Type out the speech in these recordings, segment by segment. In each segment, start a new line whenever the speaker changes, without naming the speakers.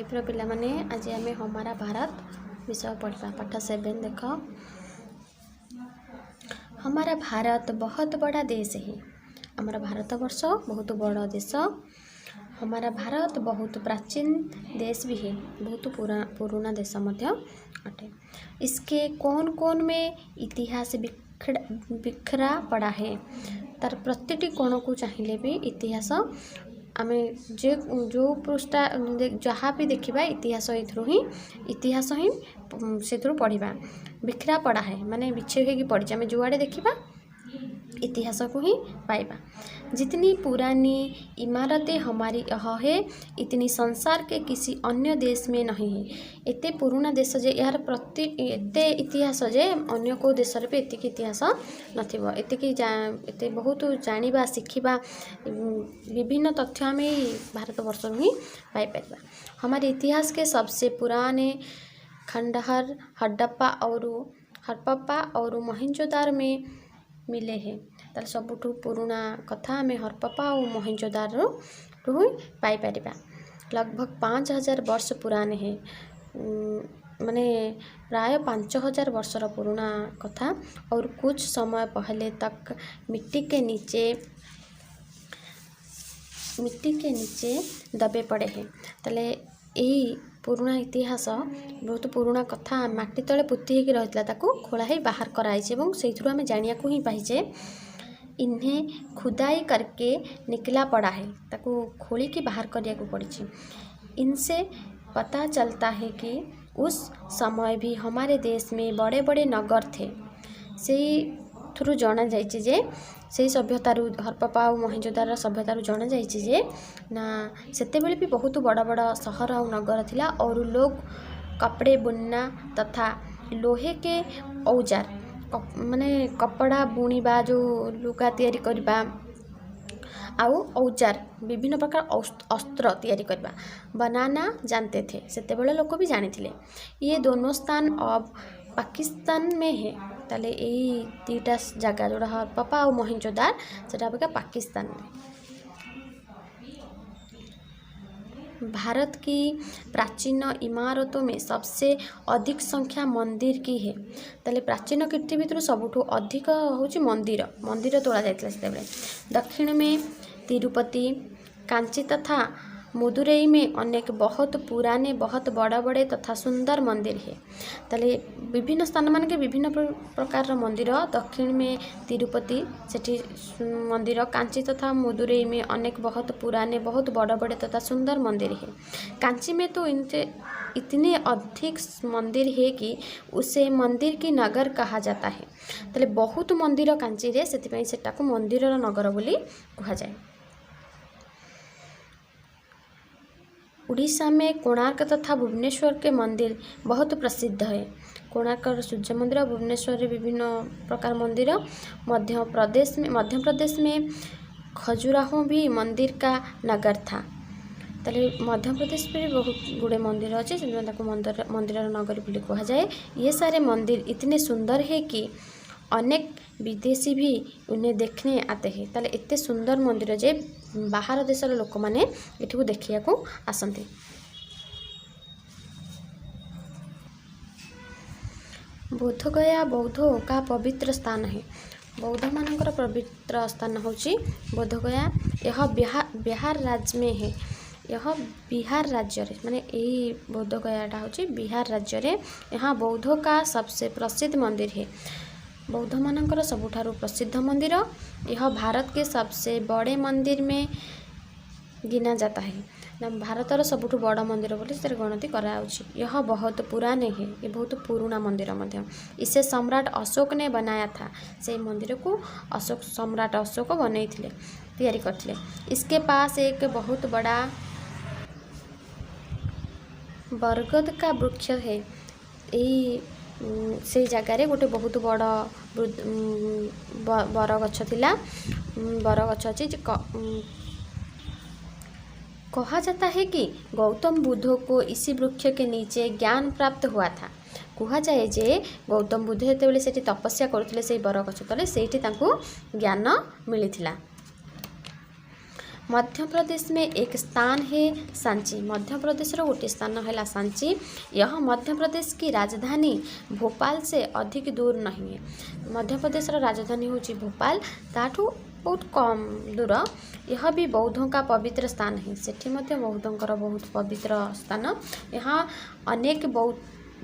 Five रो पिला माने आज आम हमारा भारत विषय पढ़ा। पाठ 7 देख। हमारा भारत बहुत बड़ा देश है। हमारा भारत वर्ष बहुत बड़ा देश। हमारा भारत बहुत प्राचीन देश भी है, बहुत पुराना देश मध्य अटे। इसके कौन कौन में इतिहास बिखरा पड़ा है। तार प्रतिटी कोण को चाहिए भी इतिहास आमे जो पृष्ठा जहाँ भी देखा इतिहास इतिहास ही से पढ़ा। बिखरा पड़ा है माने विच्छेद होगी पड़ी। आम जुआड़े देखा इतिहास को ही पाइबा। जितनी पुरानी इमारतें हमारी यह है, इतनी संसार के किसी अन्य देश में नहीं है। एते पुराना देश जे यार प्रति एते इतिहास जे अन्य को देश रे एतिक इतिहास नथिबो। एते बहुत जानिबा शिखिबा विभिन्न तथ्य आम भारत वर्ष ही पाई परिबा। हमारे इतिहास के सबसे पुराने खंडहर हड़प्पा और मोहनजोदारो में मिले हैं। तार सबुठु पुराना कथा आम हड़प्पा और मोहनजोदारो पाई परिबा। लगभग 5000 वर्ष पुराने हैं, माने प्राय 5000 वर्षर पुराना कथा। और कुछ समय पहले तक मिट्टी के नीचे दबे पड़े हैं। ताले यही पुराना इतिहास बहुत पुराना कथा माटी तले पुती होकर रही ताकू खोला ही बाहर कराई एवं से आम जानिया को ही पाइजे। इन्हें खुदाई करके निकला पड़ा है, ताकू खोली के बाहर करिया को पड़ी। इनसे पता चलता है कि उस समय भी हमारे देश में बड़े बड़े नगर थे। से थ्रू जाना जाइए से सभ्यतार हड़प्पा और मोहनजोदारो सभ्यतार जाना जाइए ना सेते बेले भी बहुत बड़ा बड़ा शहर और नगर थिला। और लोग कपड़े बुनना तथा लोहे के औजार माने कपड़ा बुणीबा जो लुगा तैयारी करबा आउ औजार विभिन्न प्रकार अस्त्र तैयारी करबा बनाना जानते थे। सेते बेले लोग भी जानी थे। ये दोनों स्थान अब पाकिस्तान में है। ताले यही दुईटा जगह जोड़ा हड़प्पा और मोहनजोदार से पाकिस्तान में। भारत की प्राचीन इमारतों में सबसे अधिक संख्या मंदिर की है। ताले प्राचीन कीर्ति भितर सबुठु अधिक होची मंदिर तोड़ा जाइतला सेते बेले। दक्षिण में तिरुपति, कांची तथा मदुरई में अनेक बहुत पुराने बहुत बड़े तथा सुंदर मंदिर है। ताले विभिन्न स्थान मान के विभिन्न प्रकार मंदिर। दक्षिण में तिरुपति सेठी मंदिर, कांची तथा मदुरई में अनेक बहुत पुराने बहुत बड़े तथा सुंदर मंदिर है। कांची में तो इतने अधिक मंदिर है कि उसे मंदिर की नगर कहा जाता है। ताले बहुत मंदिर कांची रे सेतिपई सेटाको मंदिर नगर बोली कहा जाए। उड़ीसा में कोणार्क तथा भुवनेश्वर के मंदिर बहुत प्रसिद्ध है। कोणार्क सूर्य मंदिर, भुवनेश्वर में विभिन्न प्रकार मंदिर। मध्य प्रदेश में खजुराहो भी मंदिर का नगर था। ताले मध्य प्रदेश में भी बहुत गुड़े मंदिर अच्छे से मंदिर नगर बोली कहा जाए। ये सारे मंदिर इतने सुंदर है कि अनेक विदेशी भी उन्हें देखने आते हैं। ताले इतने सुंदर मंदिर जे बाहर देशर लोक मैंने एठू देखिया को आसंती। बोधगया बौद्ध का पवित्र स्थान है। बौद्ध मानकर पवित्र स्थान होची बोधगया। यह बिहार राज्य में है। यह बिहार राज्य रे माने यही बोधगयाटा होची बिहार राज्य रे। यहाँ बौद्ध का सबसे प्रसिद्ध मंदिर है। बौद्ध मानकर सबुठारु प्रसिद्ध मंदिर। यह भारत के सबसे बड़े मंदिर में गिना जाता है। भारतर सबुठु बड़ मंदिर बोली से गणति कराउछि। यह बहुत पुराने है। ये बहुत पुराना मंदिर मध्य। इसे सम्राट अशोक ने बनाया था। से मंदिर को सम्राट अशोक बनै थिले तैयारी करथिले। इसके पास एक बहुत बड़ा बरगद का वृक्ष है। यही से जगार गोटे बहुत बड़ बरगछ थिला। बरगछ अच्छी कहा जाता है कि गौतम बुद्ध को इसी वृक्ष के नीचे ज्ञान प्राप्त हुआ था। कहा जाए जे गौतम बुद्ध जेतेबेले सेठी तपस्या करथिले से बरगछ तले सेठी तांको ज्ञान मिलिथिला। मध्य प्रदेश में एक स्थान है सांची। मध्य प्रदेश रो गोटे स्थान है सांची। यह मध्य प्रदेश की राजधानी भोपाल से अधिक दूर नहीं है। मध्य प्रदेश रो राजधानी होची भोपाल, ताठू बहुत कम दूर। यह भी बौद्धों का पवित्र स्थान है। सेठी मध्य बौद्धों बहुत पवित्र स्थान। यहाँ अनेक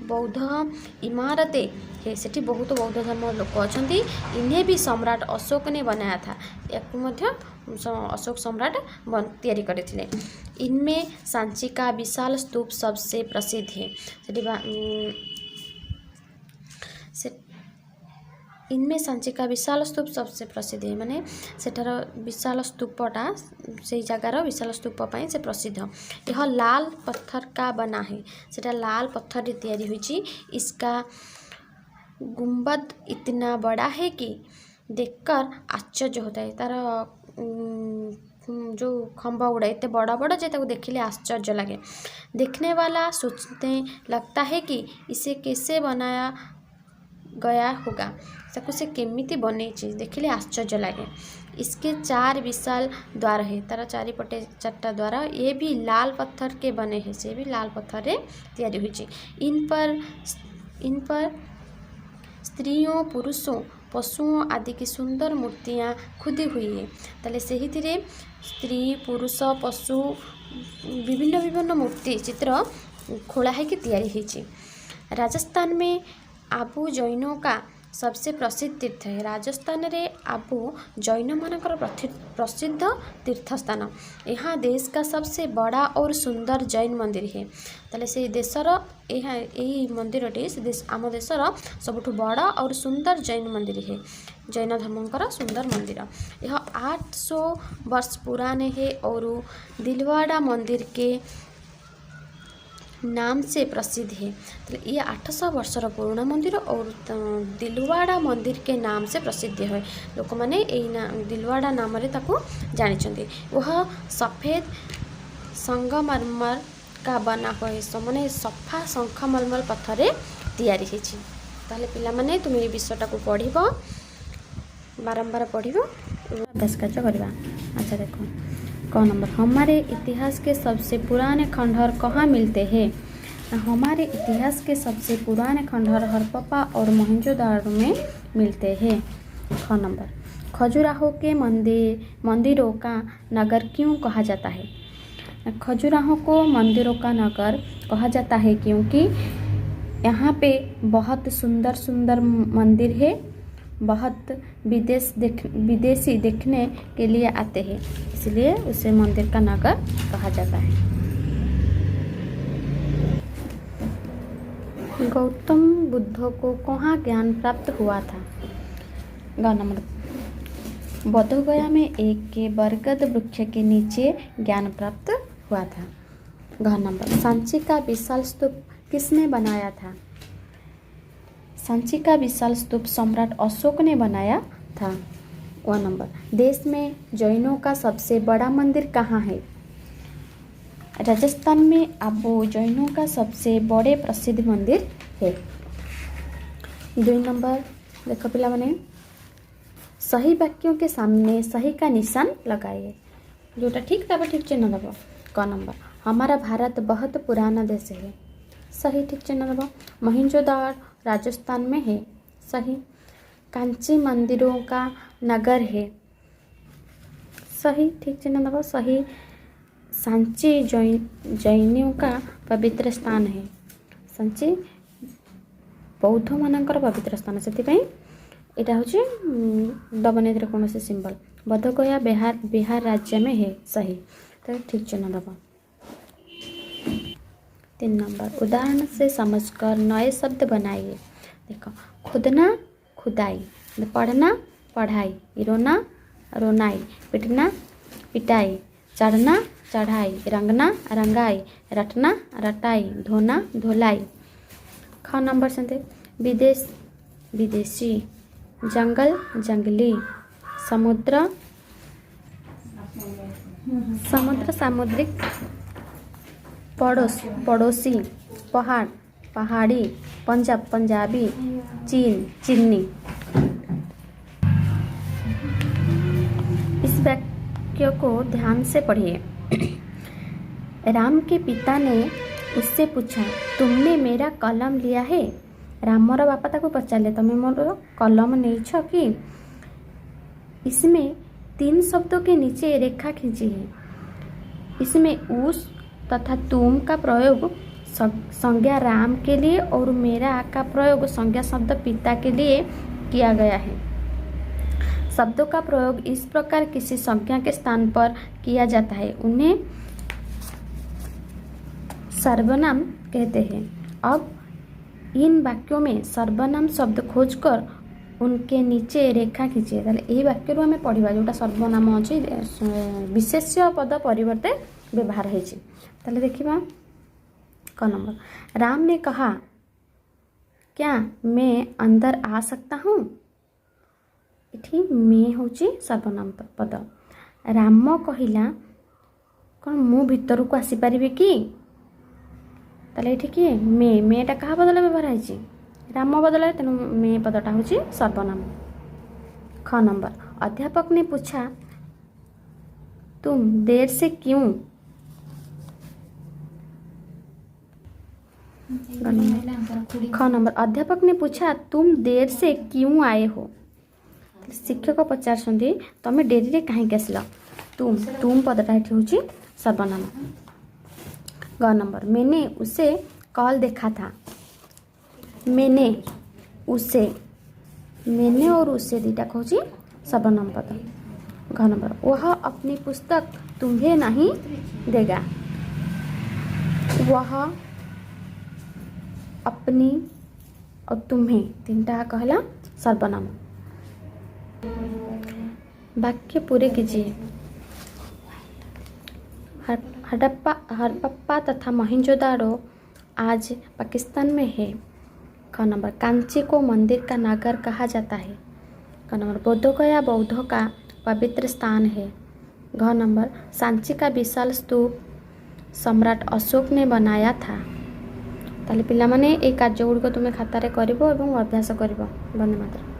बौद्ध इमारतें है। सेठी बहुत बौद्ध धर्म लोक अच्छा। इन्हें भी सम्राट अशोक ने बनाया था। एक मध्य अशोक सम्राट तैयारी करते। इनमें सांची का विशाल स्तूप सबसे प्रसिद्ध है। इनमें सांची का विशाल स्तूप सबसे प्रसिद्ध है। माने सेठार विशाल स्तूपटा से जगार विशाल स्तूप पाई से प्रसिद्ध। यह लाल पत्थर का बना है। सेटा लाल पत्थर तैयारी हुई। इसका गुंबद इतना बड़ा है कि देखकर आश्चर्य होता है। तार जो खंभा गुड़ा इतने बड़ा बड़ा जे ताको देखिले आश्चर्य लगे। देखने वाला सोचते लगता है कि इसे कैसे बनाया गया होगा, ताको से केमिति बने देखिले आश्चर्य लगे। इसके 4 विशाल द्वार है। तार चारिपटे 4टा द्वार। ये भी लाल पत्थर के बने हैं। से भी लाल पत्थर रे तैयारी हुई। इन पर स्त्रियों, पुरुषों, पशुओं आदि की सुंदर मूर्तियाँ खुदी हुई है। ताले से ही धीरे स्त्री, पुरुष, पशु विभिन्न विभिन्न मूर्ति चित्र खोला है कि तैयारी हुई। राजस्थान में आबू जैनों का सबसे प्रसिद्ध तीर्थ है। राजस्थान रे आबू जैन मानकर प्रसिद्ध तीर्थ स्थान। यहाँ देश का सबसे बड़ा और सुंदर जैन मंदिर है। ताले से देशर यही मंदिरटी से आम देशर सबुठ बड़ा और सुंदर जैन मंदिर है। जैन धर्मकर सुंदर मंदिर। यह 800 वर्ष पुराने है और दिलवाड़ा मंदिर के नाम से प्रसिद्ध है। तो ये 800 वर्षर पुराना मंदिर और दिलवाड़ा मंदिर के नाम से प्रसिद्ध है। लोक मैंने दिलवाड़ा नाम रे ताको जानी। वह सफ़ेद संगमरमर का बना हुआ है। माने सफा संगमरमर पत्थर तैयारी है। ताले पिला माने तुम ये विषयटा को पढ़ बारंबार पढ़ अभ्यास कार्य करवा। अच्छा देखो क नंबर, हमारे इतिहास के सबसे पुराने खंडहर कहाँ मिलते हैं। हमारे इतिहास के सबसे पुराने खंडहर हरप्पा और मोहनजोदाड़ो में मिलते हैं। ख नंबर, खजुराहो के मंदिरों का नगर क्यों कहा जाता है। खजुराहो को मंदिरों का नगर कहा जाता है क्योंकि यहाँ पे बहुत सुंदर सुंदर मंदिर है। बहुत विदेशी देखने के लिए आते हैं, इसलिए उसे मंदिर का नगर कहा जाता है। गौतम बुद्ध को कहाँ ज्ञान प्राप्त हुआ था। ग नंबर, बोधगया में एक के बरगद वृक्ष के नीचे ज्ञान प्राप्त हुआ था। घ नंबर, सांची का विशाल स्तूप किसने बनाया था। सांची का विशाल स्तूप सम्राट अशोक ने बनाया था। व नंबर, देश में जैनों का सबसे बड़ा मंदिर कहाँ है। राजस्थान में आबू जैनों का सबसे बड़े प्रसिद्ध मंदिर है। 2 नंबर, देखो पिला माने सही वाक्यों के सामने सही का निशान लगाइए। जोटा ठीक तब ठीक चिन्ह दब। क नंबर, हमारा भारत बहुत पुराना देश है। सही ठीक चिन्ह दब। मोहनजोदाड़ो राजस्थान में है। सही। कांची मंदिरों का नगर है। सही ठीक चिन्ह दब। सही। सांची जैनियों का पवित्र स्थान है। सांची बौद्ध मानकर पवित्र स्थान, से यहाँ हूँ दबनी कौन से सिंबल। बोधगया बिहार राज्य में है। सही, तो ठीक चिन्ह दब। 3 नंबर, उदाहरण से समझकर नए शब्द बनाइए। देखो, खुदना खुदाई, पढ़ना पढ़ाई, रोना रोनाई, पिटना पिटाई, चढ़ना चढ़ाई, रंगना रंगाई, रटना रटाई, धोना धोलाई। ख नंबर से विदेशी, जंगल जंगली, समुद्र सामुद्रिक, पड़ोसी, पहाड़ पहाड़ी, पंजाब पंजाबी, चीन चीनी। इस वाक्य को ध्यान से पढ़िए। राम के पिता ने उससे पूछा, तुमने मेरा कलम लिया है? रामर बापा ताको पचारे, तुम मोर कलम नहीं कि? इसमें 3 शब्दों के नीचे रेखा खींची है। इसमें उस तथा तुम का प्रयोग संज्ञा राम के लिए और मेरा का प्रयोग संज्ञा शब्द पिता के लिए किया गया है। शब्दों का प्रयोग इस प्रकार किसी संज्ञा के स्थान पर किया जाता है, उन्हें सर्वनाम कहते हैं। अब इन वाक्यों में सर्वनाम शब्द खोजकर उनके नीचे रेखा खींचे। ताले यही वाक्य आम पढ़ा जोटा सर्वनाम अच्छी विशेष्य पद परिवर्ते व्यवहार होती। ताले देखिबा क नंबर, राम ने कहा, क्या मैं अंदर आ सकता हूँ? इठी मैं होची सर्वनाम पद। राम कहिला, कौन मु भीतर को आसी पारिबे कि? ताले इठी किए मेटा कहा बदल व्यवहार होती? राम बदल, तेणु मे पदटा होची सर्वनाम। ख नंबर, अध्यापक ने पूछा, तुम देर से क्यों? ख नंबर, अध्यापक ने पूछा, तुम देर से क्यों आए हो? शिक्षक पचारछंती, तमे डेरी रे काहे आसिल? तुम पदटा एठी होची सर्वनाम। ग नंबर, मैंने उसे कल देखा था। मैंने और उसे दीटा कहूँ सर्वनाम पद। घ नंबर, वह अपनी पुस्तक तुम्हें नहीं देगा। वह अपनी और तुम्हें तीनटा कहला सर्वनाम। वाक्य पूरे कीजिए। हड़प्पा तथा मोहनजोदाड़ो आज पाकिस्तान में है। ख नंबर, कांची को मंदिर का नगर कहा जाता है। क नंबर, बोधगया बौद्ध का पवित्र स्थान है। घ नंबर, सांची का विशाल स्तूप सम्राट अशोक ने बनाया था। ताले पिला माने ए कार्य गुड़िक तुम खातार कर अभ्यास कर। वंदे मातरम।